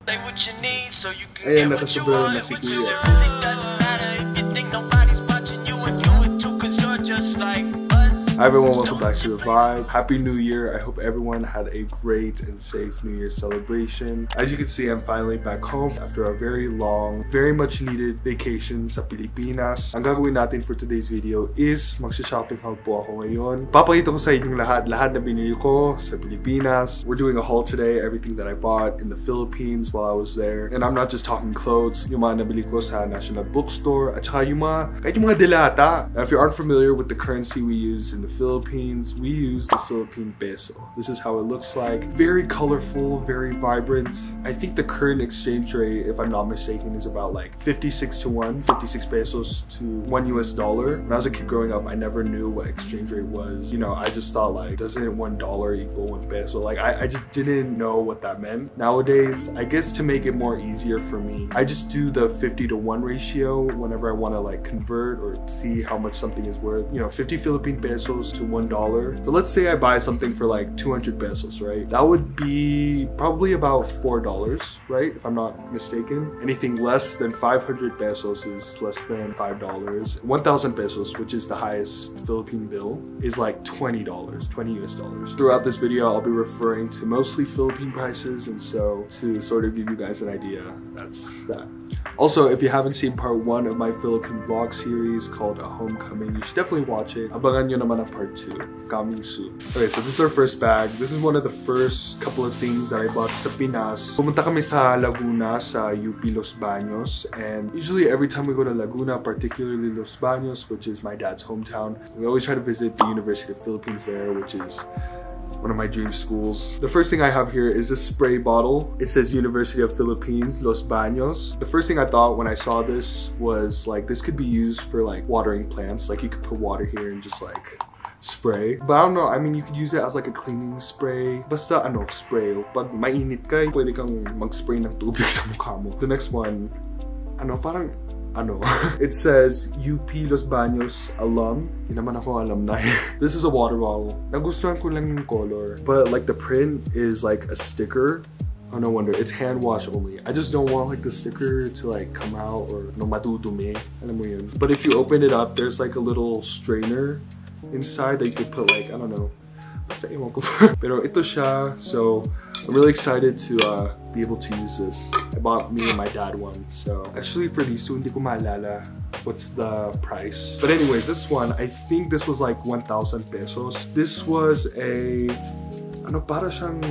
Ayan, nakasobrang na si Kuya. Hi everyone, welcome back to The Vibe. Happy New Year. I hope everyone had a great and safe New Year celebration. As you can see, I'm finally back home after a very long, very much needed vacation sa Pilipinas. Ang gagawin natin for today's video is magsha-shopping haul po ako ngayon. Papakita ko sa inyong lahat na binili ko sa Pilipinas. We're doing a haul today, everything that I bought in the Philippines while I was there. And I'm not just talking clothes, yung mga nabili ko sa National Bookstore, at saka kahit yung mga delata. Now, if you aren't familiar with the currency we use in the Philippines, we use the Philippine peso. This is how it looks like. Very colorful, very vibrant. I think the current exchange rate, if I'm not mistaken, is about like 56 to 1, 56 pesos to $1 US. When I was a kid growing up, I never knew what exchange rate was. You know, I just thought like, doesn't $1 equal 1 peso? Like, I just didn't know what that meant. Nowadays, I guess to make it more easier for me, I just do the 50 to 1 ratio whenever I want to like convert or see how much something is worth. You know, 50 Philippine pesos to $1. So let's say I buy something for like 200 pesos, right? That would be probably about $4, right? If I'm not mistaken. Anything less than 500 pesos is less than $5. 1,000 pesos, which is the highest Philippine bill, is like $20, $20 US. Throughout this video, I'll be referring to mostly Philippine prices, and so to sort of give you guys an idea, that's that. Also, if you haven't seen part 1 of my Philippine vlog series called A Homecoming, you should definitely watch it. Abangan nyo naman ang part 2, coming soon. Okay, so this is our first bag. This is one of the first couple of things that I bought sa Pinas. Pumunta kami sa Laguna, sa UP Los Baños, and usually every time we go to Laguna, particularly Los Baños, which is my dad's hometown, we always try to visit the University of Philippines there, which is one of my dream schools. The first thing I have here is this spray bottle. It says University of Philippines, Los Baños. The first thing I thought when I saw this was like, this could be used for like watering plants. Like you could put water here and just like spray. But I don't know, I mean, you could use it as like a cleaning spray. Basta ano, spray. Pag mainit ka, pwede kang mag-spray ng tubig sa mukha mo. The next one, it says UP Los Baños alum. Hindi naman ako alumni. This is a water bottle. Nagustuhan ko lang yung color, but like the print is like a sticker. Oh, no wonder. It's hand wash only. I just don't want like the sticker to like come out or no madudumi. Alam mo yun. But if you open it up, there's like a little strainer inside that you could put like, I don't know. Basta ewan ko. Pero ito siya. So I'm really excited to be able to use this. I bought me and my dad one. So actually for these two, hindi ko maalala what's the price. But anyways, this one, I think this was like 1,000 pesos. This was a, para siyang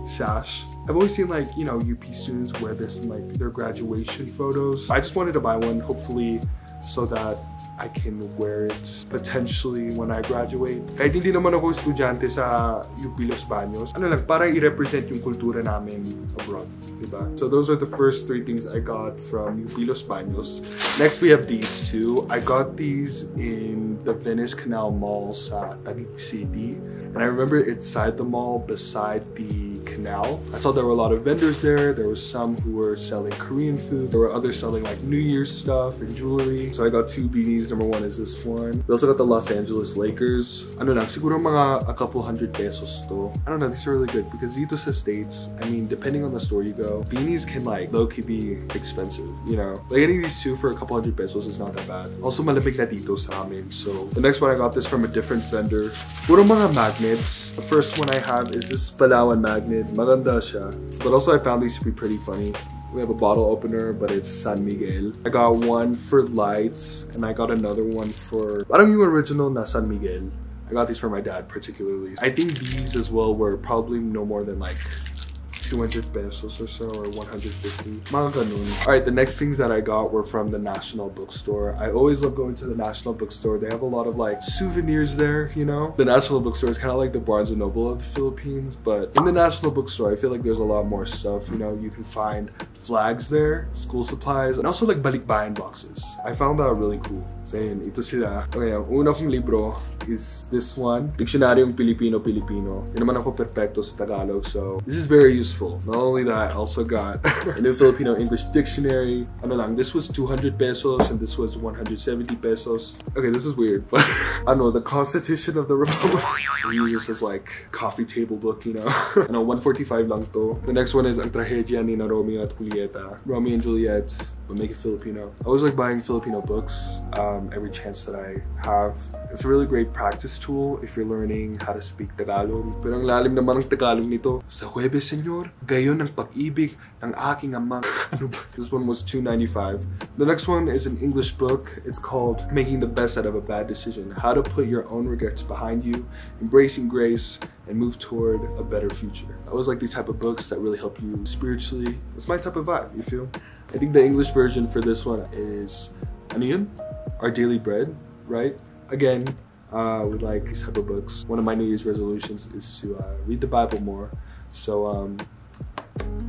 sash. I've always seen like, you know, UP students wear this in like their graduation photos. I just wanted to buy one, hopefully, so that I can wear it potentially when I graduate. Kahit hindi naman ako estudyante sa UP Los Baños, para i-represent yung kultura namin abroad, diba? So those are the first 3 things I got from UP Los Baños. Next, we have these two. I got these in the Venice Canal Mall sa Taguig City. And I remember inside the mall, beside the canal, I saw there were a lot of vendors there. There were some who were selling Korean food. There were others selling like New Year's stuff and jewelry. So I got 2 beanies. Number 1 is this one. We also got the Los Angeles Lakers. Siguro mga a couple $100 pesos to. I don't know, these are really good because dito sa States, I mean, depending on the store you go, beanies can like low-key be expensive, you know? Like getting these 2 for a couple $100 pesos is not that bad. Also malamig na dito sa amin. So the next one, I got this from a different vendor. Puro mga magnets. The first one I have is this Palawan magnet. Maganda siya. But also I found these to be pretty funny. We have a bottle opener, but it's San Miguel. I got one for lights, and I got another one for parang yung original na San Miguel. I got these for my dad particularly. I think these as well were probably no more than like 200 pesos or so, or 150. Mga ganun. Alright, the next things that I got were from the National Bookstore. I always love going to the National Bookstore. They have a lot of like souvenirs there, you know? The National Bookstore is kind of like the Barnes & Noble of the Philippines, but in the National Bookstore, I feel like there's a lot more stuff, you know? You can find flags there, school supplies, and also like balikbayan boxes. I found that really cool. So yun, ito sila. Okay, ang una kong libro is this one, Diksionaryong Pilipino-Pilipino. Yun naman ako perfecto sa Tagalog, so this is very useful. Not only that, I also got a new Filipino English dictionary. Ano lang, this was 200 pesos and this was 170 pesos. Okay, this is weird, but I don't know, the Constitution of the Republic. I use this as like coffee table book, you know. I know, 145 lang to. The next one is Ang Trahedya ni Romeo at Julieta. Romeo and Juliet, but make it Filipino. I always like buying Filipino books every chance that I have. It's a really great practice tool if you're learning how to speak Tagalog. Pero ang lalim naman ng Tagalog nito. Sa Huwebes, Senyor, gayon ng pag-ibig ng aking amang. This one was $2.95. The next one is an English book. It's called Making the Best Out of a Bad Decision. How to put your own regrets behind you, embracing grace, and move toward a better future. I always like these type of books that really help you spiritually. It's my type of vibe, you feel? I think the English version for this one is, ano yun? Our Daily Bread, right? Again, with like these type of books. One of my New Year's resolutions is to read the Bible more. So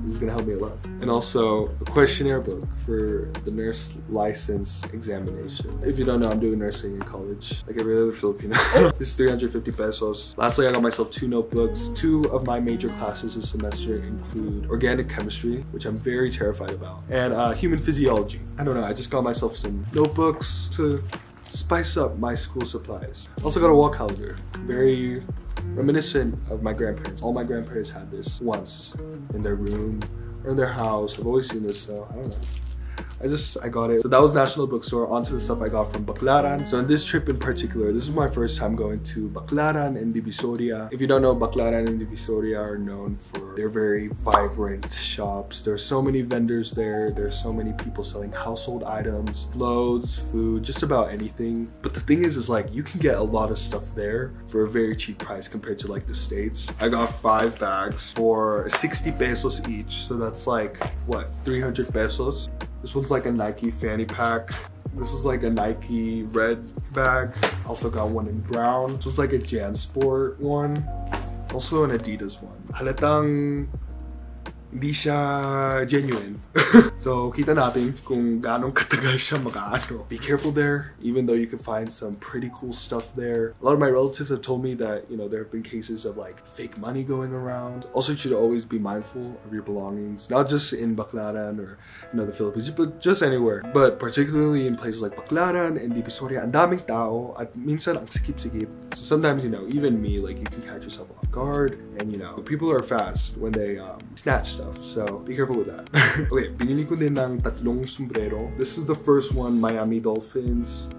this is gonna help me a lot. And also a questionnaire book for the nurse license examination. If you don't know, I'm doing nursing in college, like every other Filipino. This is 350 pesos. Lastly, I got myself 2 notebooks. 2 of my major classes this semester include organic chemistry, which I'm very terrified about, and human physiology. I don't know, I just got myself some notebooks to spice up my school supplies. Also got a wall calendar, very reminiscent of my grandparents. All my grandparents had this once in their room or in their house. I've always seen this, so I don't know. I got it. So that was National Bookstore. Onto the stuff I got from Baclaran. So in this trip in particular, this is my first time going to Baclaran and Divisoria. If you don't know, Baclaran and Divisoria are known for their very vibrant shops. There are so many vendors there. There are so many people selling household items, clothes, food, just about anything. But the thing is like you can get a lot of stuff there for a very cheap price compared to like the States. I got 5 bags for 60 pesos each. So that's like, what, 300 pesos? This one's like a Nike fanny pack. This was like a Nike red bag. Also got one in brown. This was like a JanSport one. Also an Adidas one. Halatang hindi siya genuine. So kita natin kung gaano katagal siya makaano. Be careful there, even though you can find some pretty cool stuff there. A lot of my relatives have told me that, you know, there have been cases of like fake money going around. Also, you should always be mindful of your belongings, not just in Baclaran or, you know, the Philippines, but just anywhere. But particularly in places like Baclaran and Divisoria, ang daming tao at minsan ang sikip-sikip. So sometimes, you know, even me, like you can catch yourself off guard, and you know, people are fast when they snatch stuff, so be careful with that. Okay, binili ko din ng 3 sombrero. This is the first one, Miami Dolphins.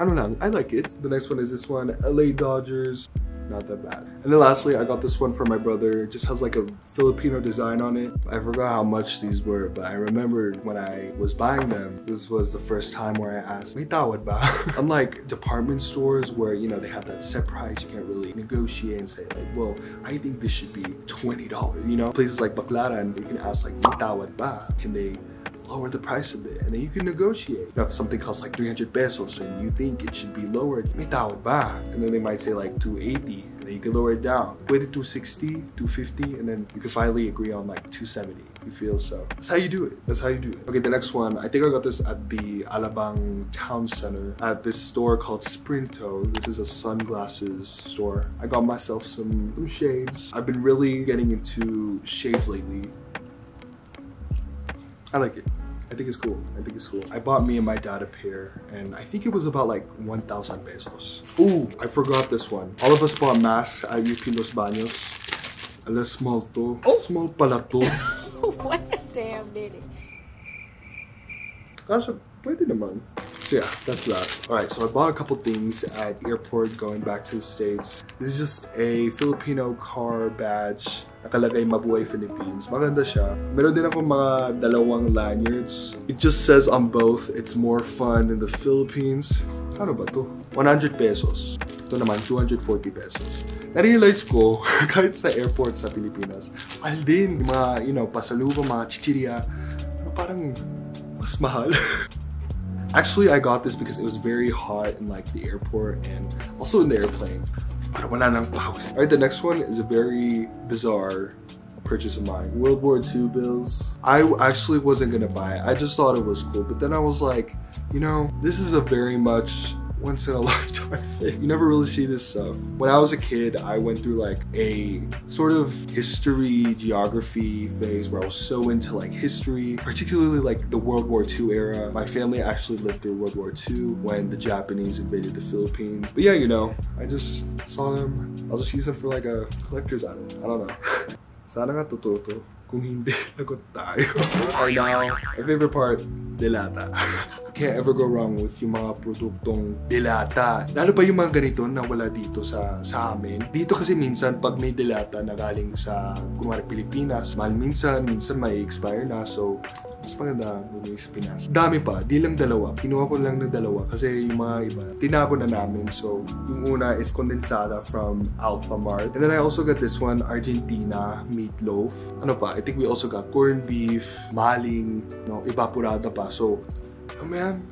I don't know, I like it. The next one is this one, LA Dodgers. Not that bad. And then lastly, I got this one for my brother. It just has like a Filipino design on it. I forgot how much these were, but I remembered when I was buying them, this was the first time where I asked, "May tawad ba?" Unlike department stores where, you know, they have that set price, you can't really negotiate and say like, well, I think this should be $20. You know, places like Baclaran, you can ask like, "May tawad ba?" Can they lower the price a bit, and then you can negotiate. Now, if something costs like 300 pesos and you think it should be lowered, may tawad ba? And then they might say like 280, and then you can lower it down. Pwede 260, 250, and then you can finally agree on like 270. You feel? So that's how you do it. That's how you do it. Okay, the next one, I think I got this at the Alabang Town Center at this store called Sprinto. This is a sunglasses store. I got myself some shades. I've been really getting into shades lately. I like it. I think it's cool. I think it's cool. I bought me and my dad a pair, and I think it was about like 1,000 pesos. Ooh, I forgot this one. All of us bought masks at UP Los Baños. Alas, small to. Oh, small pala to. What a damn minute. Kaso, pwede naman. So yeah, that's that. Alright, so I bought a couple things at airport going back to the States. This is just a Filipino car badge. Nakalagay Mabuhay Philippines. Maganda siya. Meron din ako mga 2 lanyards. It just says on both, it's more fun in the Philippines. Ano ba to? 100 pesos. Ito naman, 240 pesos. Na-realize ko, kahit sa airport sa Pilipinas, mahal din. Mga, you know, pasalubong, mga chichirya. Parang mas mahal. Actually, I got this because it was very hot in like the airport and also in the airplane. Para wala nang pawis. Alright, the next one is a very bizarre purchase of mine. World War II bills. I actually wasn't gonna buy it. I just thought it was cool. But then I was like, you know, this is a very much once in a lifetime thing. You never really see this stuff. When I was a kid, I went through like a sort of history, geography phase where I was so into like history, particularly like the World War II era. My family actually lived through World War II when the Japanese invaded the Philippines. But yeah, you know, I just saw them. I'll just use them for like a collector's item. I don't know. Sana nga totoo to. Kung hindi, lagot tayo. Right now, my favorite part, delata. Can't ever go wrong with yung mga produktong delata. Lalo pa yung mga ganito na wala dito sa amin. Dito kasi minsan, pag may delata na galing sa, kumari Pilipinas, minsan may expire na. So, mas maganda bumili sa Pinas. Dami pa, di lang dalawa. Kinuha ko lang ng dalawa kasi yung mga iba, tinapon na namin. So, yung una is condensada from Alpha Mart. And then I also got this one, Argentina meatloaf. Ano pa? I think we also got corned beef, maling, no, evaporada pa. So, oh man,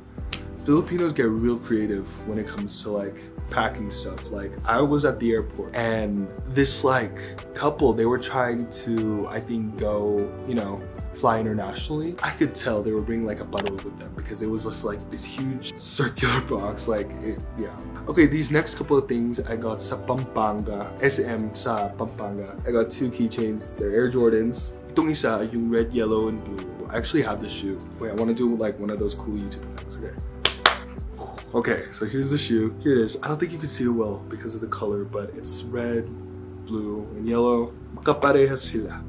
Filipinos get real creative when it comes to like packing stuff. Like I was at the airport and this like couple, they were trying to, I think, go, you know, fly internationally. I could tell they were bringing like a bottle with them because it was just like this huge circular box. Like yeah. Okay, these next couple of things I got sa Pampanga, SM sa Pampanga. I got 2 keychains. They're Air Jordans. Itong isa, yung red, yellow, and blue. I actually have this shoe. Wait, I want to do like one of those cool YouTube things. Okay. Okay, so here's the shoe. Here it is. I don't think you can see it well because of the color, but it's red, blue, and yellow. Makaparehas sila.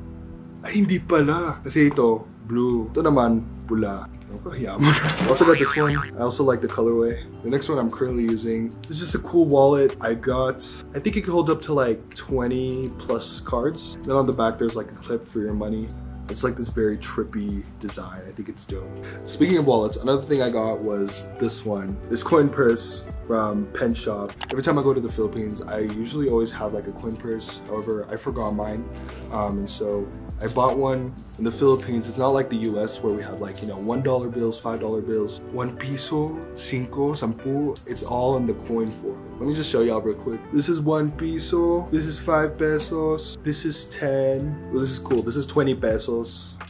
Ay, hindi pala. Kasi ito, blue. Ito naman, pula. I also got this one. I also like the colorway. The next one I'm currently using. This is just a cool wallet I got. I think it can hold up to like 20 plus cards. Then on the back there's like a clip for your money. It's like this very trippy design. I think it's dope. Speaking of wallets, another thing I got was this one. This coin purse from Pen Shop. Every time I go to the Philippines, I usually always have like a coin purse. However, I forgot mine. And so I bought one in the Philippines. It's not like the US where we have like, you know, $1 bills, $5 bills, 1 peso, 5, 10. It's all in the coin form. Let me just show y'all real quick. This is 1 peso. This is 5 pesos. This is 10. Well, this is cool. This is 20 pesos.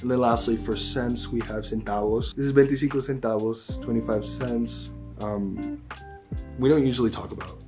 And then lastly, for cents, we have centavos. This is 25 centavos, 25 cents. We don't usually talk about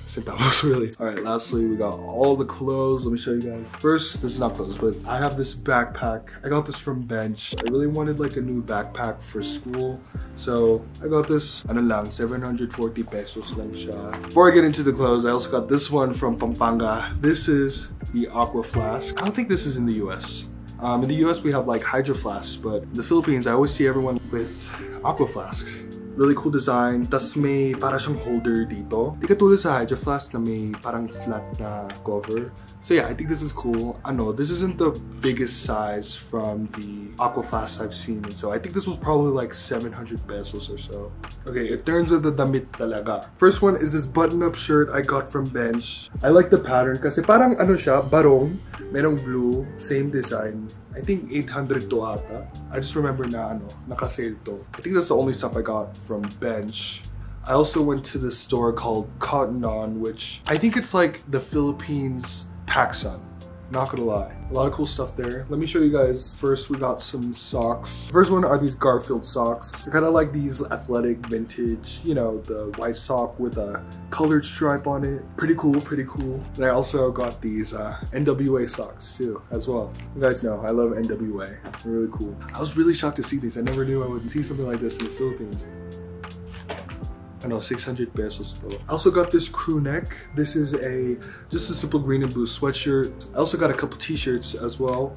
centavos really. All right, lastly, we got all the clothes. Let me show you guys. First, this is not clothes, but I have this backpack. I got this from Bench. I really wanted like a new backpack for school. So I got this, ano lang, 740 pesos lang siya. Before I get into the clothes, I also got this one from Pampanga. This is the Aqua Flask. I don't think this is in the US. In the US, we have like Hydro Flasks, but in the Philippines, I always see everyone with Aqua Flasks. Really cool design. Tas may para siyang holder dito. Di katulad sa Hydro Flask na may parang flat na cover. So yeah, I think this is cool. I know this isn't the biggest size from the Aqua Flask I've seen, and so I think this was probably like 700 pesos or so. Okay, in terms of the damit talaga. First one is this button-up shirt I got from Bench. I like the pattern kasi parang ano siya, barong, merong blue, same design. I think 800 to ata. I just remember na ano, naka-sale to. I think that's the only stuff I got from Bench. I also went to this store called Cotton On, which I think it's like the Philippines PacSun. Not gonna lie. A lot of cool stuff there. Let me show you guys. First, we got some socks. First one are these Garfield socks. They're kind of like these athletic vintage, you know, the white sock with a colored stripe on it. Pretty cool, pretty cool. And I also got these NWA socks too, as well. You guys know, I love NWA. They're really cool. I was really shocked to see these. I never knew I would see something like this in the Philippines. I know, 600 pesos though. I also got this crew neck. This is just a simple green and blue sweatshirt. I also got a couple t-shirts as well.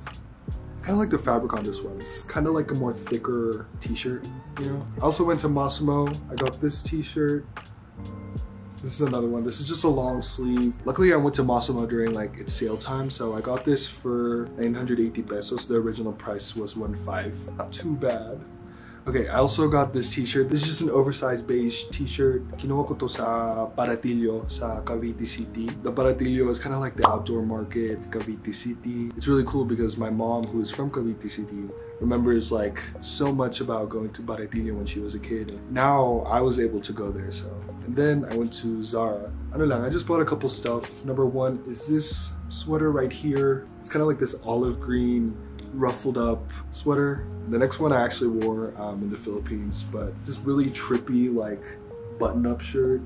Kind of like the fabric on this one. It's kind of like a more thicker t-shirt, you know. I also went to Massimo. I got this t-shirt. This is another one. This is just a long sleeve. Luckily, I went to Massimo during like its sale time, so I got this for 980 pesos. The original price was 1.5. Not too bad. Okay, I also got this t-shirt. This is just an oversized beige t-shirt. Kinuha ko to sa Paratillo sa Cavite City. The Paratillo is kind of like the outdoor market, Cavite City. It's really cool because my mom, who is from Cavite City, remembers like so much about going to Paratillo when she was a kid. Now I was able to go there, so. And then I went to Zara. Ano lang, I just bought a couple stuff. Number one is this sweater right here. It's kind of like this olive green ruffled up sweater. The next one I actually wore in the Philippines, but this really trippy like button-up shirt.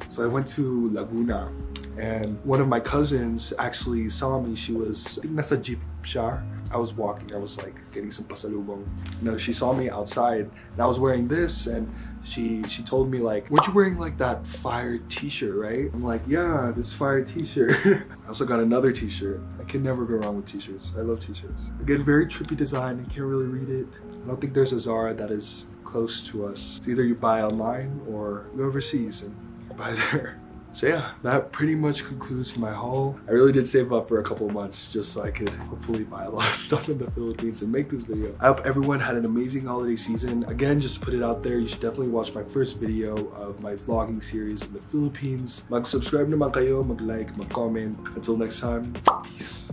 So I went to Laguna and one of my cousins actually saw me. She was, I think nasa jeep siya. I was walking, I was like getting some pasalubong. You know, she saw me outside and I was wearing this and she told me like, weren't you wearing like that fire t-shirt, right? I'm like, yeah, this fire t-shirt. I also got another t-shirt. I can never go wrong with t-shirts. I love t-shirts. Again, very trippy design. I can't really read it. I don't think there's a Zara that is close to us. It's either you buy online or you go overseas and you buy there. So yeah, that pretty much concludes my haul. I really did save up for a couple months just so I could hopefully buy a lot of stuff in the Philippines and make this video. I hope everyone had an amazing holiday season. Again, just to put it out there, you should definitely watch my first video of my vlogging series in the Philippines. Mag-subscribe naman kayo, mag-like, mag-comment. Until next time, peace.